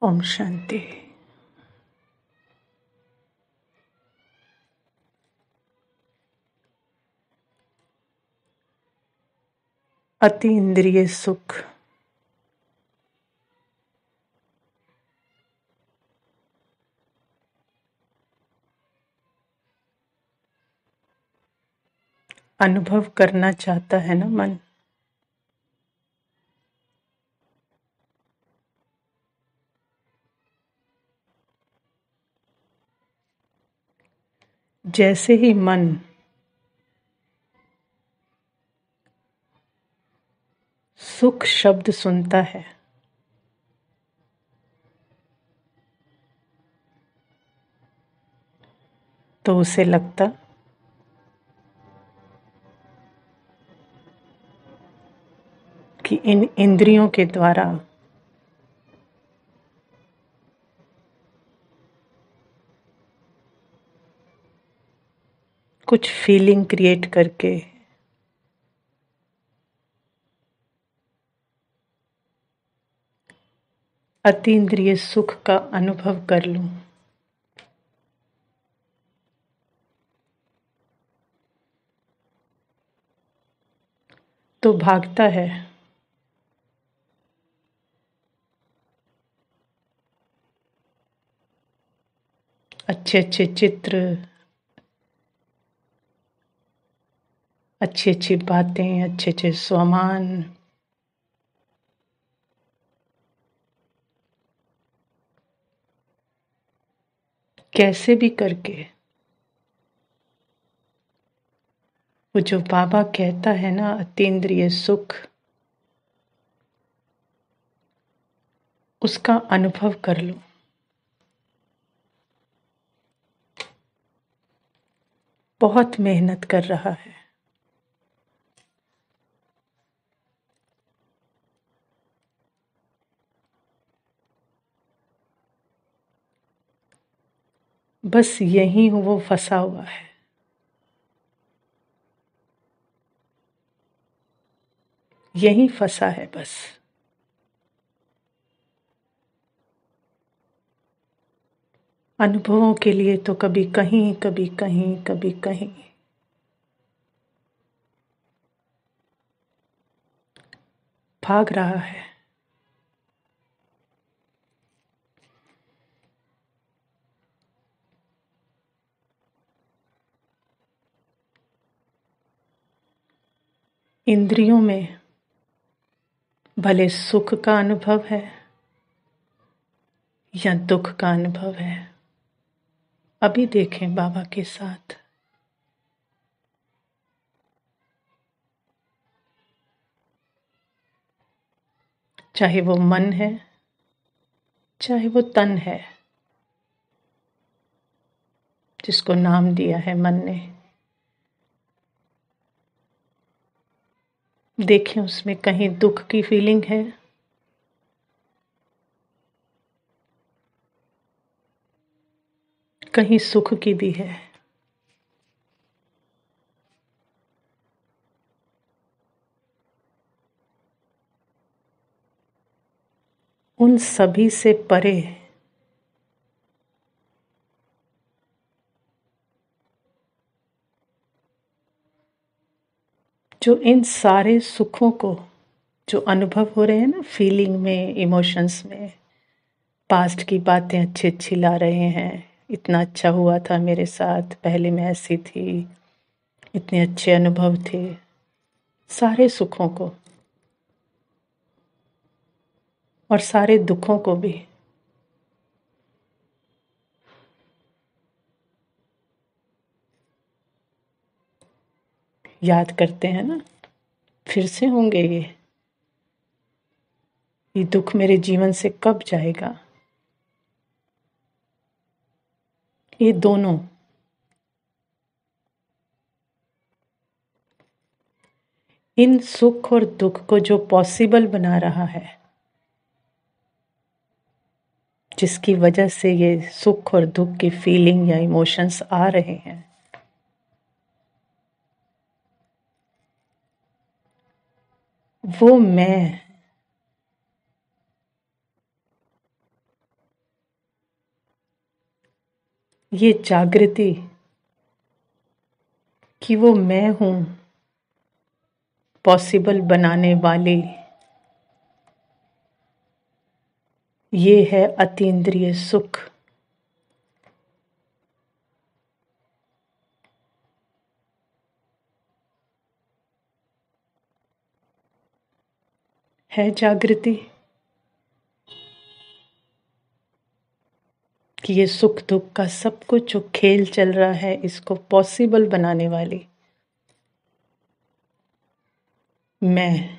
ओम शांति। अति इंद्रिय सुख अनुभव करना चाहता है ना मन। जैसे ही मन सुख शब्द सुनता है तो उसे लगता कि इन इंद्रियों के द्वारा कुछ फीलिंग क्रिएट करके अति इंद्रिय सुख का अनुभव कर लूं। तो भागता है अच्छे अच्छे चित्र, अच्छी अच्छी बातें, अच्छे अच्छे सामान, कैसे भी करके वो जो बाबा कहता है ना अतीन्द्रिय सुख, उसका अनुभव कर लो। बहुत मेहनत कर रहा है, बस यहीं वो फंसा हुआ है। यहीं फंसा है बस। अनुभवों के लिए तो कभी कहीं, कभी कहीं, कभी कहीं भाग रहा है। इंद्रियों में भले सुख का अनुभव है या दुख का अनुभव है, अभी देखें बाबा के साथ। चाहे वो मन है, चाहे वो तन है, जिसको नाम दिया है मन ने, देखें उसमें कहीं दुख की फीलिंग है, कहीं सुख की भी है। उन सभी से परे जो इन सारे सुखों को जो अनुभव हो रहे हैं ना, फीलिंग में, इमोशंस में, पास्ट की बातें अच्छी अच्छी ला रहे हैं। इतना अच्छा हुआ था मेरे साथ, पहले मैं ऐसी थी, इतने अच्छे अनुभव थे। सारे सुखों को और सारे दुखों को भी याद करते हैं ना। फिर से होंगे ये दुख मेरे जीवन से कब जाएगा। ये दोनों इन सुख और दुख को जो पॉसिबल बना रहा है, जिसकी वजह से ये सुख और दुख की फीलिंग या इमोशंस आ रहे हैं, वो मैं ये जागृति कि वो मैं हूं पॉसिबल बनाने वाली, ये है अतीन्द्रिय सुख। है जागृति कि ये सुख दुख का सब कुछ जो खेल चल रहा है, इसको पॉसिबल बनाने वाली मैं।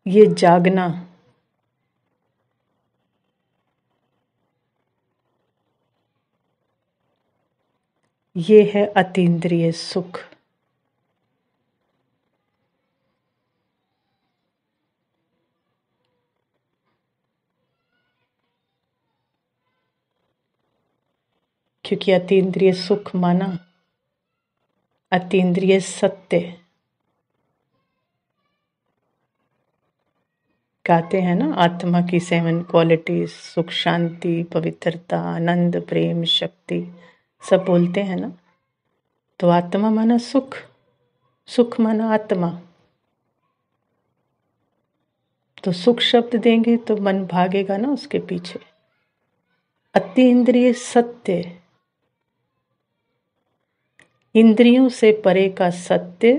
ये जागना ये है अतीन्द्रिय सुख। क्योंकि अतीन्द्रिय सुख माना अतीन्द्रिय सत्य। कहते हैं ना, आत्मा की 7 क्वालिटीज, सुख, शांति, पवित्रता, आनंद, प्रेम, शक्ति, सब बोलते हैं ना। तो आत्मा माना सुख, सुख माना आत्मा। तो सुख शब्द देंगे तो मन भागेगा ना उसके पीछे। अतीन्द्रिय सत्य, इंद्रियों से परे का सत्य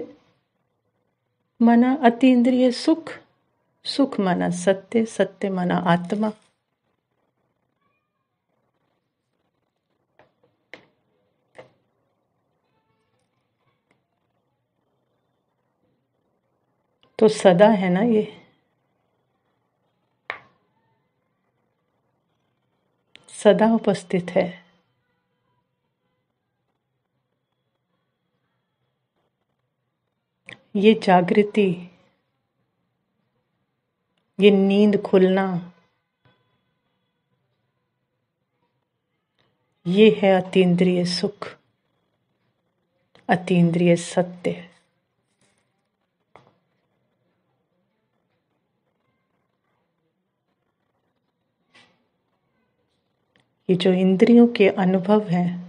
माना अतीन्द्रिय सुख, सुख माना सत्य, सत्य माना आत्मा। तो सदा है ना, ये सदा उपस्थित है। ये जागृति, ये नींद खुलना, ये है अतीन्द्रिय सुख, अतीन्द्रिय सत्य। ये जो इंद्रियों के अनुभव हैं,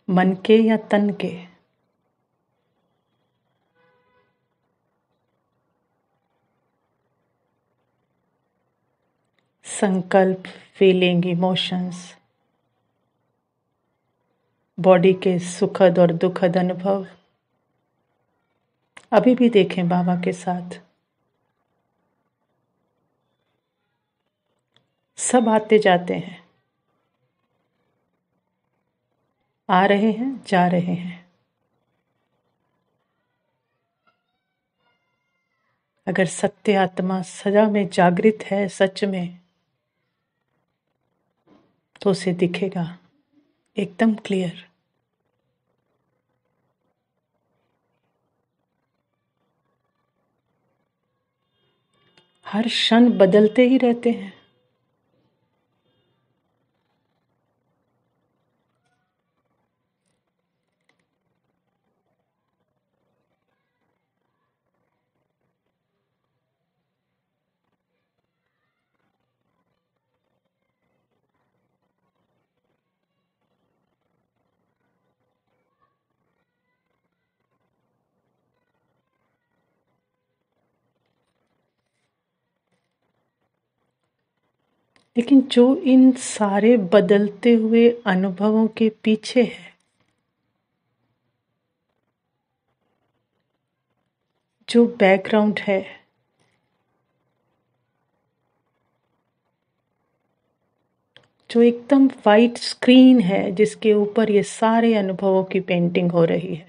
मन के या तन के, संकल्प, फीलिंग, इमोशंस, बॉडी के सुखद और दुखद अनुभव, अभी भी देखें बाबा के साथ, सब आते जाते हैं, आ रहे हैं, जा रहे हैं। अगर सत्य आत्मा सदा में जागृत है सच में, तो उसे दिखेगा एकदम क्लियर। हर क्षण बदलते ही रहते हैं। लेकिन जो इन सारे बदलते हुए अनुभवों के पीछे है, जो बैकग्राउंड है, जो एकदम वाइट स्क्रीन है जिसके ऊपर ये सारे अनुभवों की पेंटिंग हो रही है,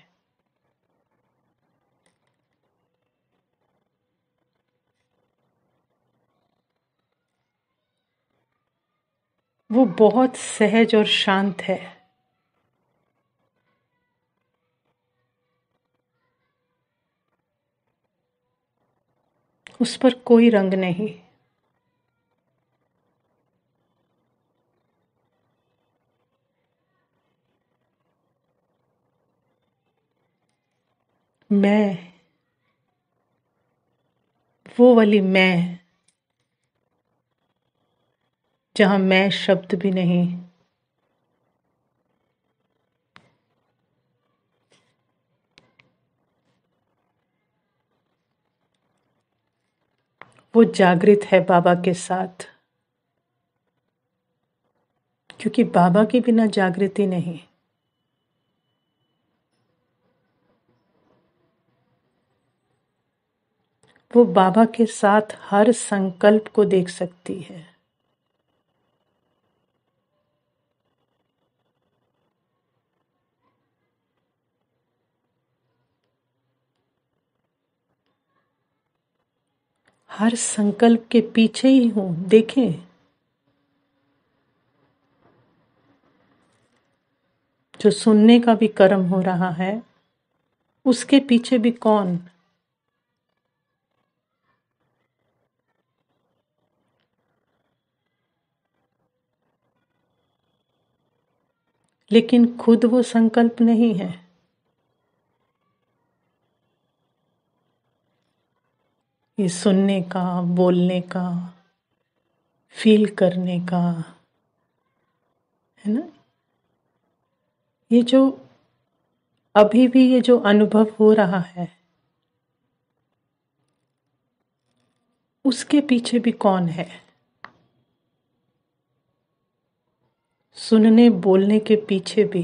वो बहुत सहज और शांत है। उस पर कोई रंग नहीं। मैं वो वाली मैं, जहां मैं शब्द भी नहीं, वो जागृत है बाबा के साथ, क्योंकि बाबा के बिना जागृति नहीं। वो बाबा के साथ हर संकल्प को देख सकती है। हर संकल्प के पीछे ही हूं। देखें, जो सुनने का भी कर्म हो रहा है, उसके पीछे भी कौन? लेकिन खुद वो संकल्प नहीं है। ये सुनने का, बोलने का, फील करने का, है ना? ये जो अभी भी ये जो अनुभव हो रहा है, उसके पीछे भी कौन है? सुनने बोलने के पीछे भी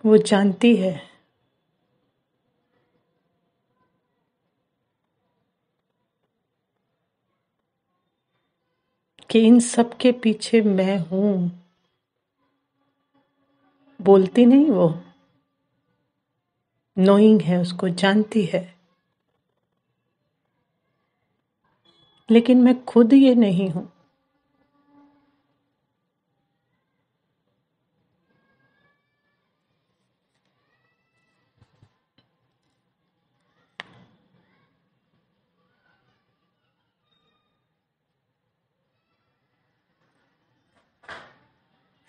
वो जानती है कि इन सब के पीछे मैं हूं। बोलती नहीं, वो नोइंग है, उसको जानती है। लेकिन मैं खुद ये नहीं हूं।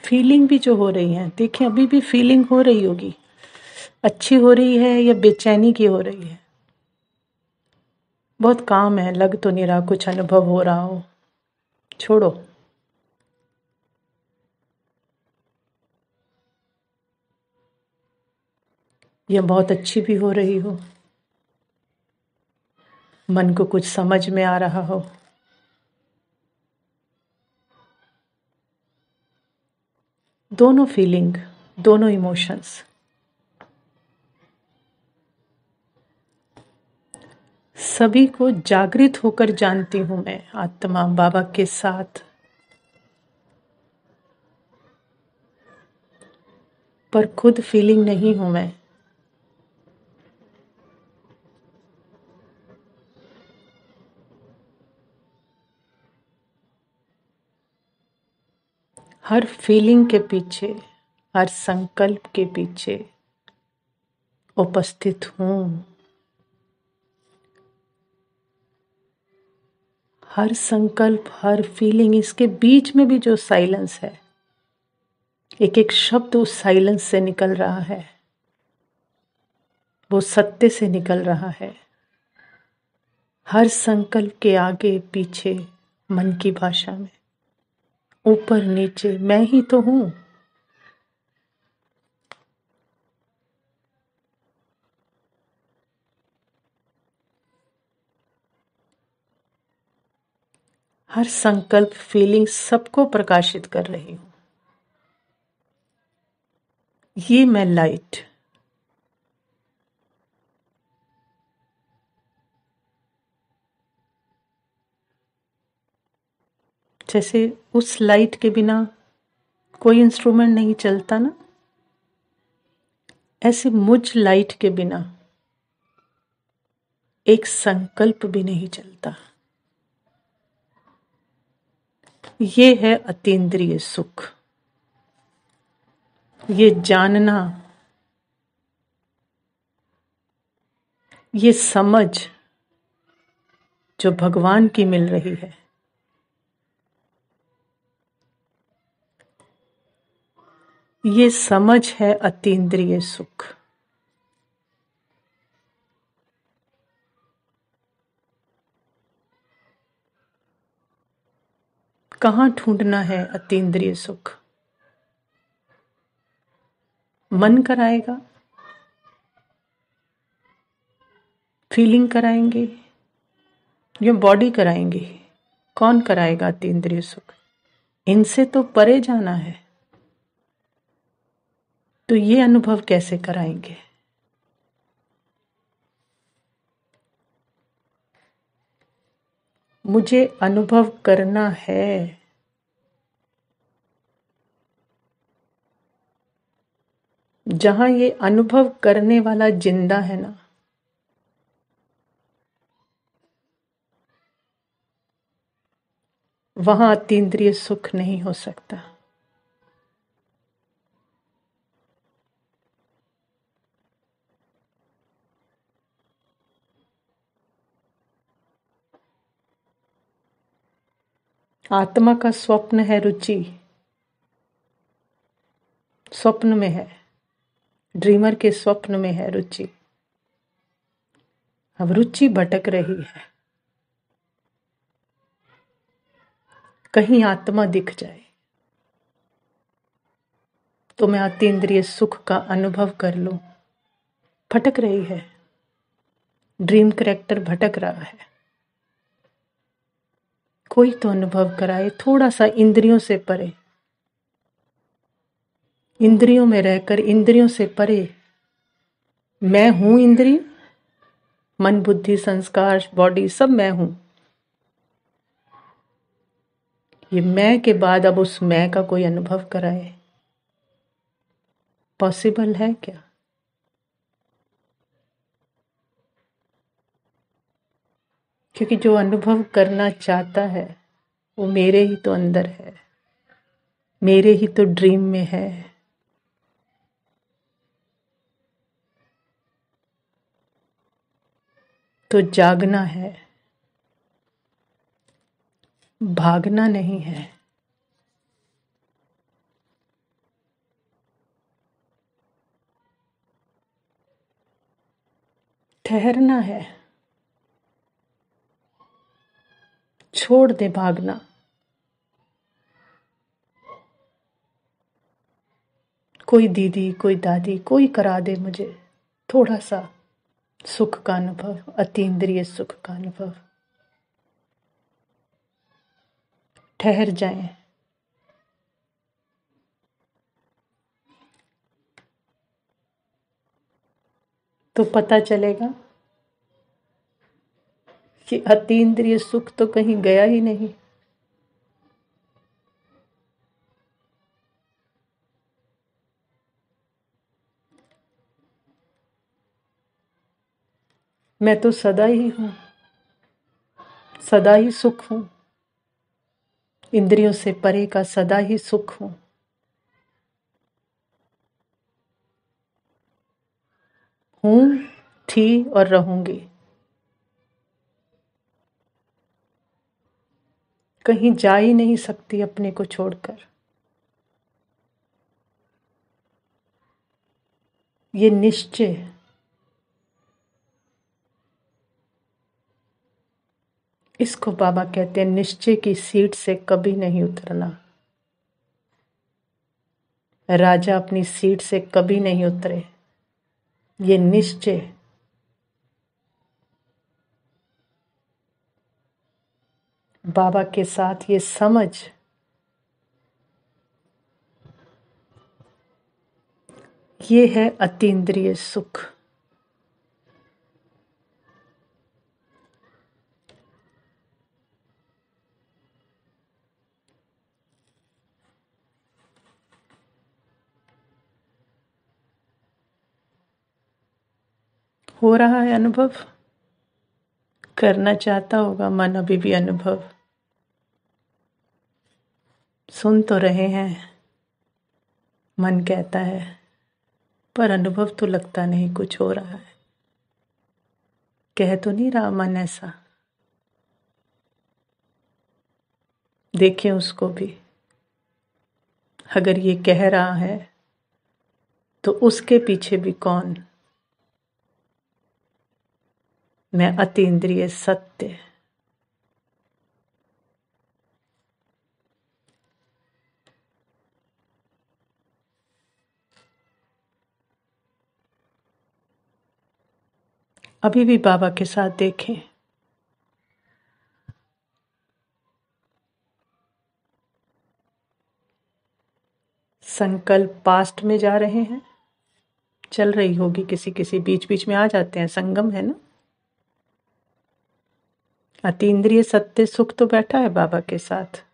फीलिंग भी जो हो रही है, देखिए अभी भी फीलिंग हो रही होगी, अच्छी हो रही है या बेचैनी की हो रही है। बहुत काम है, लग तो नहीं रहा कुछ अनुभव हो रहा हो। छोड़ो। या बहुत अच्छी भी हो रही हो, मन को कुछ समझ में आ रहा हो। दोनों फीलिंग, दोनों इमोशंस, सभी को जागृत होकर जानती हूं मैं, आत्मा बाबा के साथ। पर खुद फीलिंग नहीं हूं मैं। हर फीलिंग के पीछे, हर संकल्प के पीछे उपस्थित हूं। हर संकल्प, हर फीलिंग, इसके बीच में भी जो साइलेंस है, एक एक शब्द उस साइलेंस से निकल रहा है, वो सत्य से निकल रहा है। हर संकल्प के आगे पीछे, मन की भाषा में, ऊपर नीचे, मैं ही तो हूं। हर संकल्प, फीलिंग, सबको प्रकाशित कर रही हूं। ये मैं लाइट, जैसे उस लाइट के बिना कोई इंस्ट्रूमेंट नहीं चलता ना, ऐसे मुझ लाइट के बिना एक संकल्प भी नहीं चलता। ये है अतीन्द्रिय सुख। ये जानना, ये समझ जो भगवान की मिल रही है। ये समझ है अतीन्द्रिय सुख। कहाँ ढूंढना है अतीन्द्रिय सुख? मन कराएगा, फीलिंग कराएंगे या बॉडी कराएंगे? कौन कराएगा अतीन्द्रिय सुख? इनसे तो परे जाना है, तो ये अनुभव कैसे कराएंगे? मुझे अनुभव करना है। जहां ये अनुभव करने वाला जिंदा है ना, वहां अतीन्द्रिय सुख नहीं हो सकता। आत्मा का स्वप्न है रुचि, स्वप्न में है, ड्रीमर के स्वप्न में है रुचि। अब रुचि भटक रही है, कहीं आत्मा दिख जाए तो मैं अतीन्द्रिय सुख का अनुभव कर लूं। भटक रही है, ड्रीम कैरेक्टर भटक रहा है। कोई तो अनुभव कराए, थोड़ा सा इंद्रियों से परे, इंद्रियों में रहकर इंद्रियों से परे। मैं हूं इंद्रिय, मन बुद्धि संस्कार बॉडी सब मैं हूं। ये मैं के बाद अब उस मैं का कोई अनुभव कराए, पॉसिबल है क्या? क्योंकि जो अनुभव करना चाहता है वो मेरे ही तो अंदर है, मेरे ही तो ड्रीम में है। तो जागना है, भागना नहीं है। ठहरना है, छोड़ दे भागना। कोई दीदी, कोई दादी, कोई करा दे मुझे थोड़ा सा सुख का अनुभव, अतीन्द्रिय सुख का अनुभव। ठहर जाएं, तो पता चलेगा कि अतीन्द्रिय सुख तो कहीं गया ही नहीं। मैं तो सदा ही हूं, सदा ही सुख हूं, इंद्रियों से परे का सदा ही सुख हूं। हूं, थी और रहूंगी। कहीं जा ही नहीं सकती अपने को छोड़कर। ये निश्चय, इसको बाबा कहते हैं निश्चय की सीट से कभी नहीं उतरना। राजा अपनी सीट से कभी नहीं उतरे। ये निश्चय, बाबा के साथ ये समझ, ये है अतीन्द्रिय सुख। हो रहा है अनुभव, करना चाहता होगा मन अभी भी अनुभव। सुन तो रहे हैं, मन कहता है, पर अनुभव तो लगता नहीं कुछ हो रहा है। कह तो नहीं रहा मन ऐसा? देखें उसको भी, अगर ये कह रहा है तो उसके पीछे भी कौन? मैं अतीन्द्रिय सत्य। अभी भी बाबा के साथ देखें, संकल्प पास्ट में जा रहे हैं। चल रही होगी, किसी किसी बीच बीच में आ जाते हैं, संगम है ना। अतीन्द्रिय सत्य सुख तो बैठा है बाबा के साथ।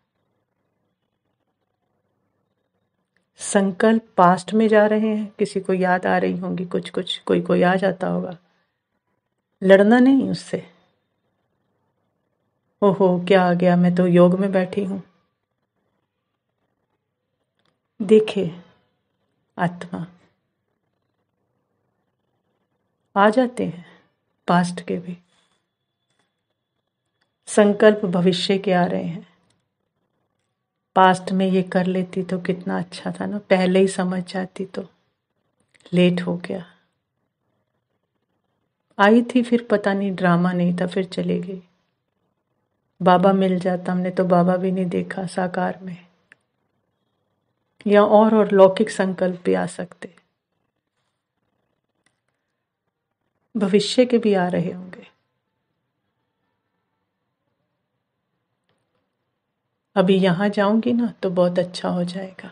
संकल्प पास्ट में जा रहे हैं, किसी को याद आ रही होंगी कुछ कुछ, कोई कोई आ जाता होगा। लड़ना नहीं उससे, ओहो क्या आ गया, मैं तो योग में बैठी हूं। देखे आत्मा आ जाते हैं पास्ट के भी। संकल्प भविष्य के आ रहे हैं। पास्ट में ये कर लेती तो कितना अच्छा था ना, पहले ही समझ जाती तो। लेट हो गया। आई थी फिर पता नहीं, ड्रामा नहीं था, फिर चली गई। बाबा मिल जाता, हमने तो बाबा भी नहीं देखा साकार में। या और लौकिक संकल्प भी आ सकते, भविष्य के भी आ रहे होंगे। अभी यहां जाऊंगी ना तो बहुत अच्छा हो जाएगा।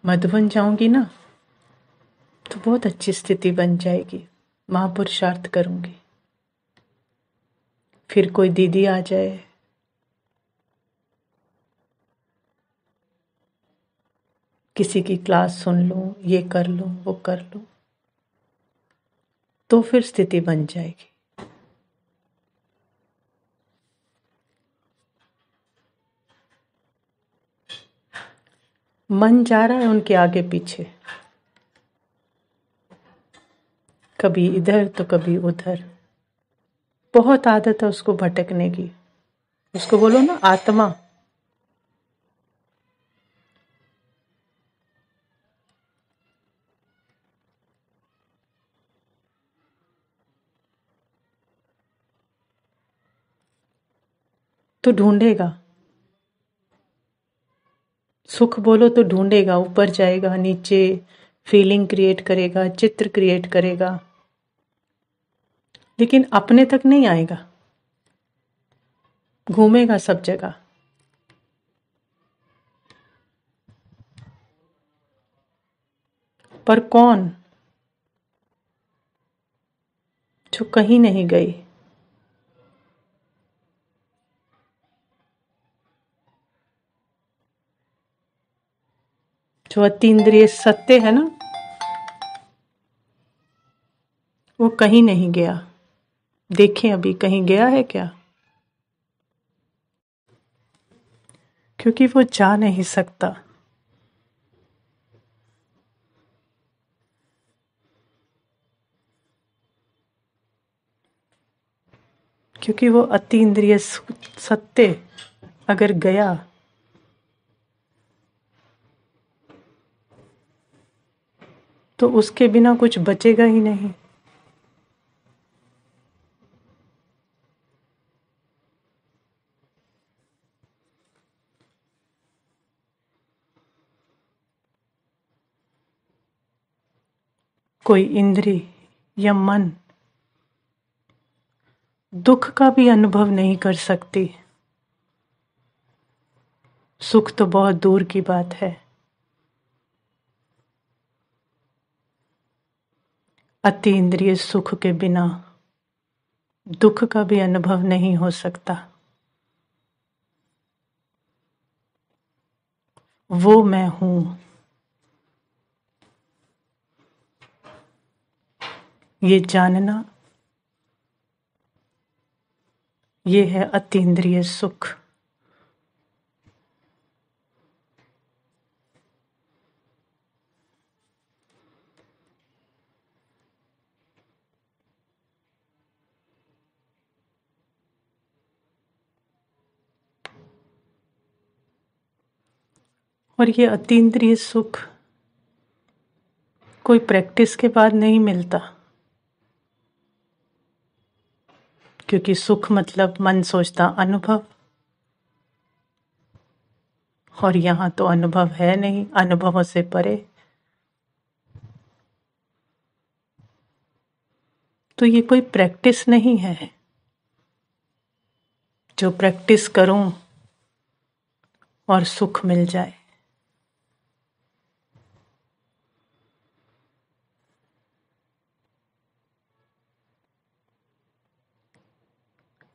मधुबन जाऊंगी ना तो बहुत अच्छी स्थिति बन जाएगी, महापुरुषार्थ करूंगी। फिर कोई दीदी आ जाए, किसी की क्लास सुन लूं, ये कर लूं वो कर लूं, तो फिर स्थिति बन जाएगी। मन जा रहा है उनके आगे पीछे, कभी इधर तो कभी उधर। बहुत आदत है उसको भटकने की। उसको बोलो ना आत्मा। तो ढूंढेगा, सुख बोलो तो ढूंढेगा, ऊपर जाएगा नीचे, फीलिंग क्रिएट करेगा, चित्र क्रिएट करेगा, लेकिन अपने तक नहीं आएगा। घूमेगा सब जगह। पर कौन? जो कहीं नहीं गई। जो अतीन्द्रिय सत्य है ना, वो कहीं नहीं गया। देखें अभी कहीं गया है क्या? क्योंकि वो जा नहीं सकता। क्योंकि वो अतीन्द्रिय सत्य अगर गया तो उसके बिना कुछ बचेगा ही नहीं। कोई इंद्री या मन दुख का भी अनुभव नहीं कर सकती। सुख तो बहुत दूर की बात है। अतीन्द्रिय सुख के बिना दुख का भी अनुभव नहीं हो सकता। वो मैं हूं, ये जानना, ये है अतीन्द्रिय सुख। और ये अतीन्द्रिय सुख कोई प्रैक्टिस के बाद नहीं मिलता, क्योंकि सुख मतलब मन सोचता अनुभव, और यहाँ तो अनुभव है नहीं, अनुभवों से परे। तो ये कोई प्रैक्टिस नहीं है जो प्रैक्टिस करूं और सुख मिल जाए।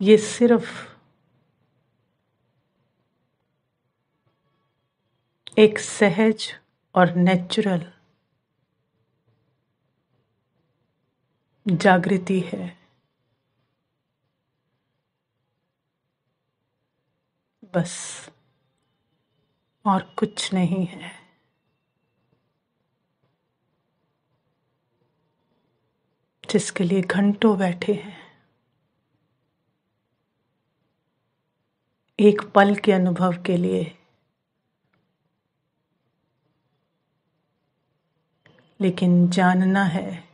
ये सिर्फ एक सहज और नेचुरल जागृति है, बस, और कुछ नहीं है। जिसके लिए घंटों बैठे हैं, एक पल के अनुभव के लिए। लेकिन जानना है,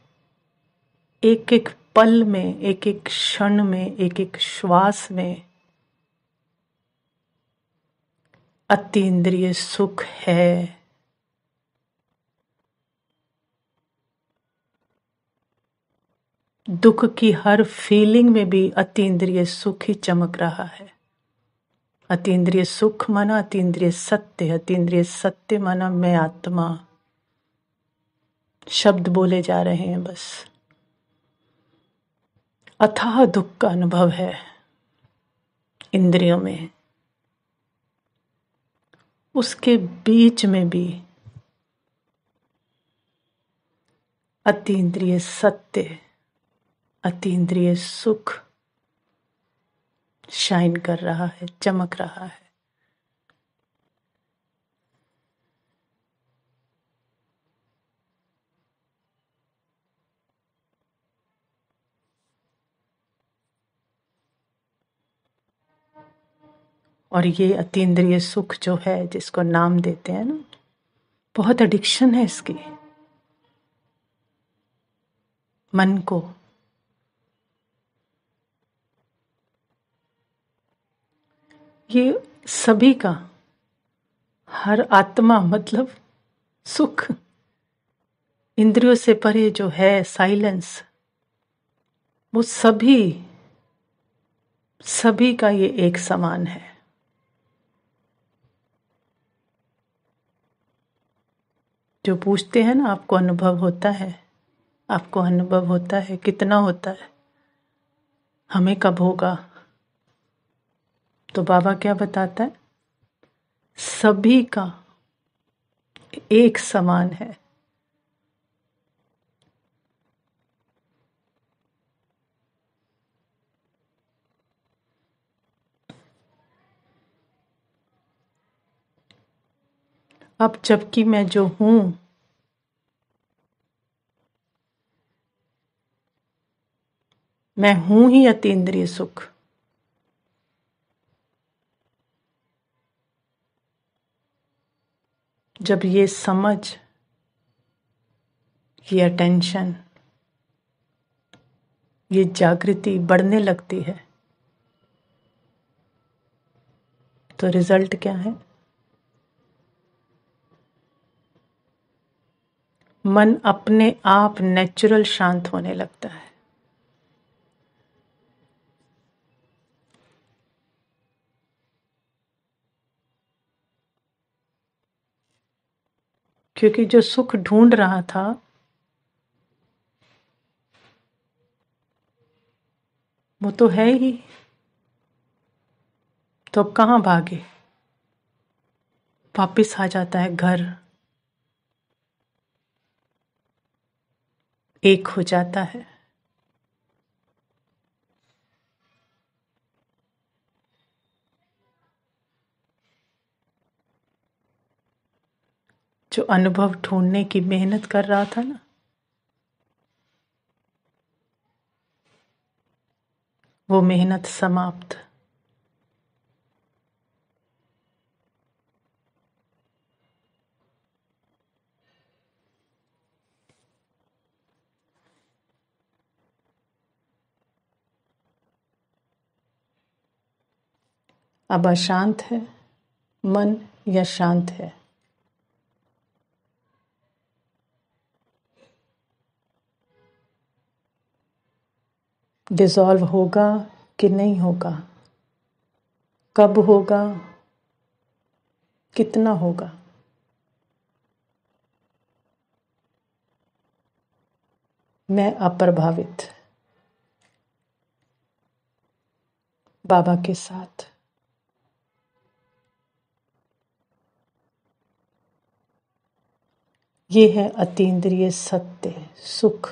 एक एक पल में, एक एक क्षण में, एक एक श्वास में अतीन्द्रिय सुख है। दुख की हर फीलिंग में भी अतीन्द्रिय सुख ही चमक रहा है। अतीन्द्रिय सुख माना अतीन्द्रिय सत्य, अतीन्द्रिय सत्य माना मैं आत्मा। शब्द बोले जा रहे हैं बस। अथाह दुख का अनुभव है इंद्रियों में, उसके बीच में भी अतीन्द्रिय सत्य, अतीन्द्रिय सुख शाइन कर रहा है, चमक रहा है। और ये अतीन्द्रिय सुख जो है, जिसको नाम देते हैं ना, बहुत एडिक्शन है इसकी, मन को। ये सभी का, हर आत्मा मतलब सुख, इंद्रियों से परे जो है साइलेंस, वो सभी का ये एक समान है। जो पूछते हैं ना, आपको अनुभव होता है, आपको अनुभव होता है, कितना होता है, हमें कब होगा? तो बाबा क्या बताता है? सभी का एक समान है। अब जबकि मैं जो हूं, मैं हूं ही अतीन्द्रिय सुख। जब ये समझ, ये अटेंशन, ये जागृति बढ़ने लगती है, तो रिजल्ट क्या है? मन अपने आप नेचुरल शांत होने लगता है। क्योंकि जो सुख ढूंढ रहा था, वो तो है ही, तो अब कहाँ भागे? वापिस आ जाता है घर, एक हो जाता है। जो अनुभव ढूंढने की मेहनत कर रहा था ना, वो मेहनत समाप्त। अब अशांत है मन या शांत है? डिसॉल्व होगा कि नहीं होगा? कब होगा? कितना होगा? मैं अप्रभावित बाबा के साथ। ये है अतीन्द्रिय सत्य, सुख।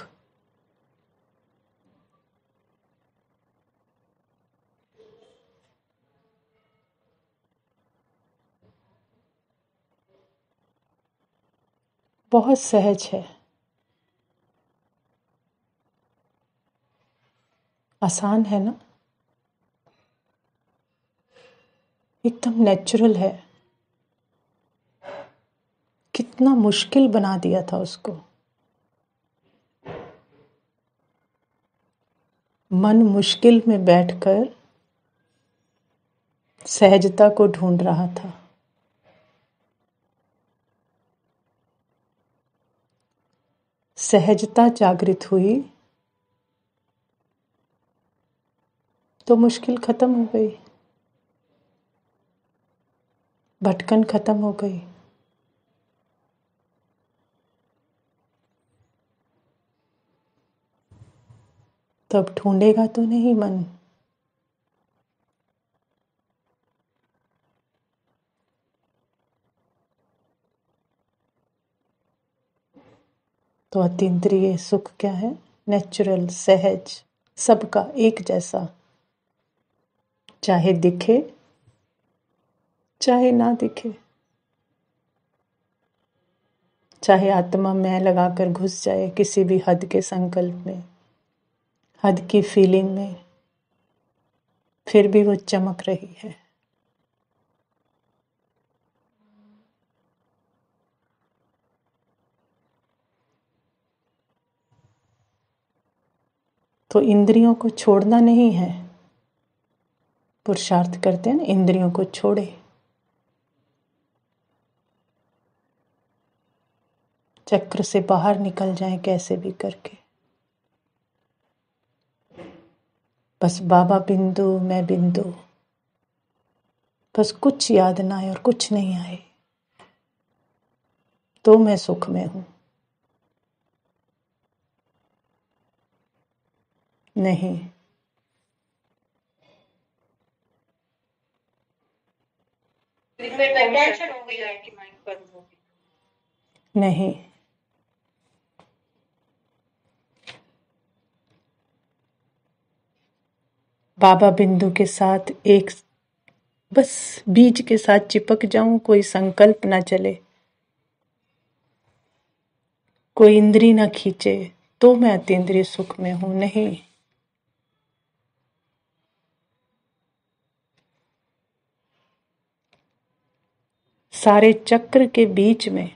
बहुत सहज है, आसान है ना, एकदम नेचुरल है। कितना मुश्किल बना दिया था उसको। मन मुश्किल में बैठकर सहजता को ढूंढ रहा था। सहजता जागृत हुई तो मुश्किल खत्म हो गई, भटकन खत्म हो गई। तो अब ढूंढेगा तो नहीं मन। तो अतीन्द्रिय सुख क्या है? नेचुरल, सहज, सबका एक जैसा, चाहे दिखे चाहे ना दिखे, चाहे आत्मा मैं लगाकर घुस जाए किसी भी हद के संकल्प में, हद की फीलिंग में, फिर भी वो चमक रही है। तो इंद्रियों को छोड़ना नहीं है। पुरुषार्थ करते हैं ना, इंद्रियों को छोड़े, चक्र से बाहर निकल जाएं कैसे भी करके। बस बाबा बिंदु, मैं बिंदु, बस कुछ याद ना आए और कुछ नहीं आए तो मैं सुख में हूं। नहीं, नहीं, बाबा बिंदु के साथ एक बस बीज के साथ चिपक जाऊं, कोई संकल्प ना चले, कोई इंद्री ना खींचे तो मैं अतीन्द्रिय सुख में हूं। नहीं, सारे चक्र के बीच में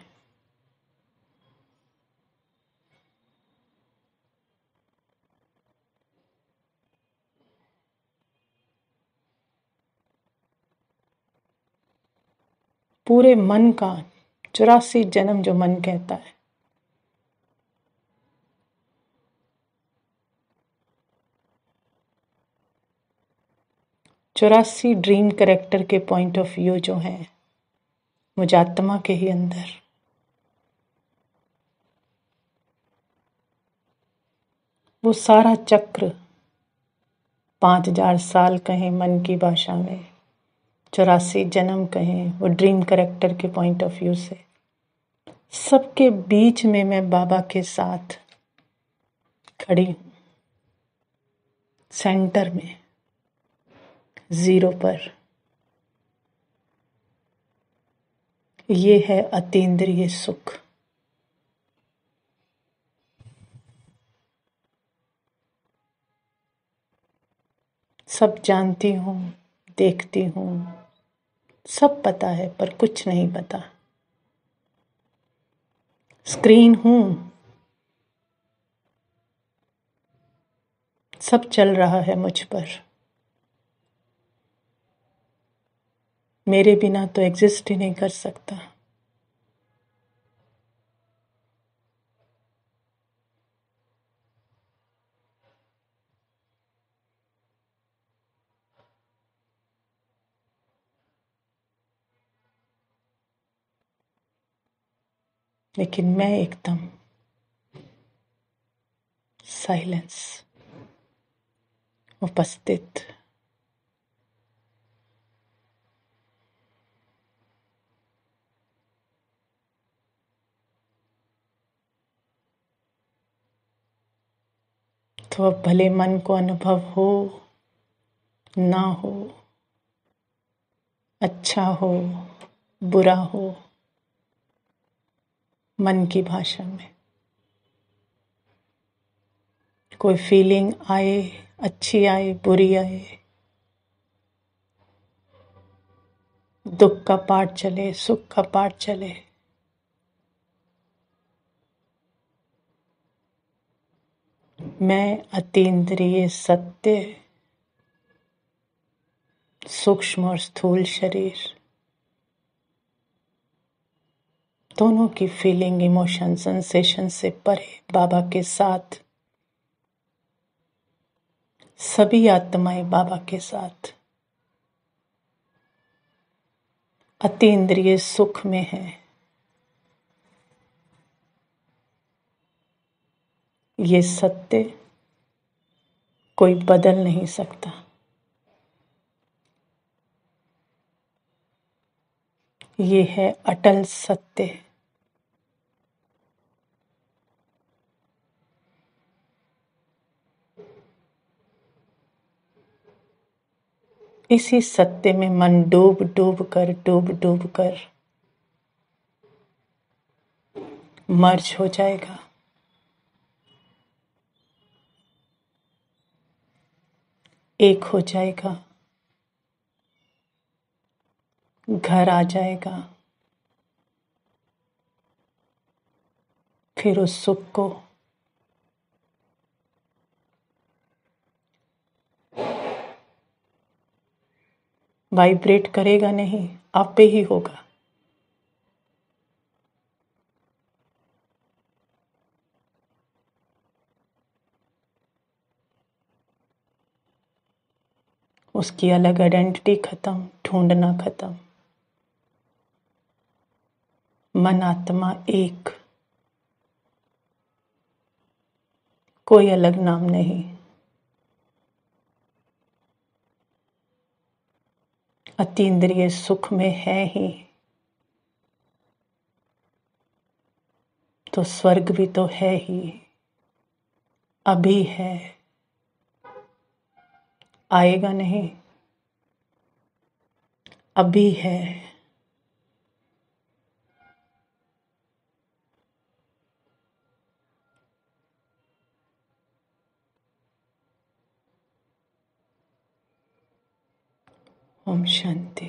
पूरे मन का 84 जन्म जो मन कहता है, चौरासी ड्रीम कैरेक्टर के पॉइंट ऑफ व्यू जो हैं मुझ आत्मा के ही अंदर, वो सारा चक्र 5000 साल कहें मन की भाषा में, 84 जन्म कहें, वो ड्रीम कैरेक्टर के पॉइंट ऑफ व्यू से, सबके बीच में मैं बाबा के साथ खड़ी हूं, सेंटर में, जीरो पर। ये है अतीन्द्रिय सुख। सब जानती हूं, देखती हूं, सब पता है पर कुछ नहीं पता। स्क्रीन हूं, सब चल रहा है मुझ पर, मेरे बिना तो एग्जिस्ट ही नहीं कर सकता। लेकिन मैं एकदम साइलेंस, उपस्थित। तो अब भले मन को अनुभव हो ना हो, अच्छा हो बुरा हो, मन की भाषा में कोई फीलिंग आए, अच्छी आए बुरी आए, दुख का पाठ चले सुख का पाठ चले, मैं अतीन्द्रिय सत्य, सूक्ष्म और स्थूल शरीर, दोनों की फीलिंग, इमोशन, सेंसेशन से परे बाबा के साथ, सभी आत्माएं बाबा के साथ अतीन्द्रिय सुख में है। ये सत्य कोई बदल नहीं सकता। ये है अटल सत्य। इसी सत्य में मन डूब डूब कर मर्ज हो जाएगा। एक हो जाएगा, घर आ जाएगा। फिर उस सुख को वाइब्रेट करेगा नहीं, आपे ही होगा। उसकी अलग आइडेंटिटी खत्म, ढूंढना खत्म। मन आत्मा एक, कोई अलग नाम नहीं। अतीन्द्रिय सुख में है ही तो स्वर्ग भी तो है ही, अभी है, आएगा नहीं, अभी है। ओम शांति।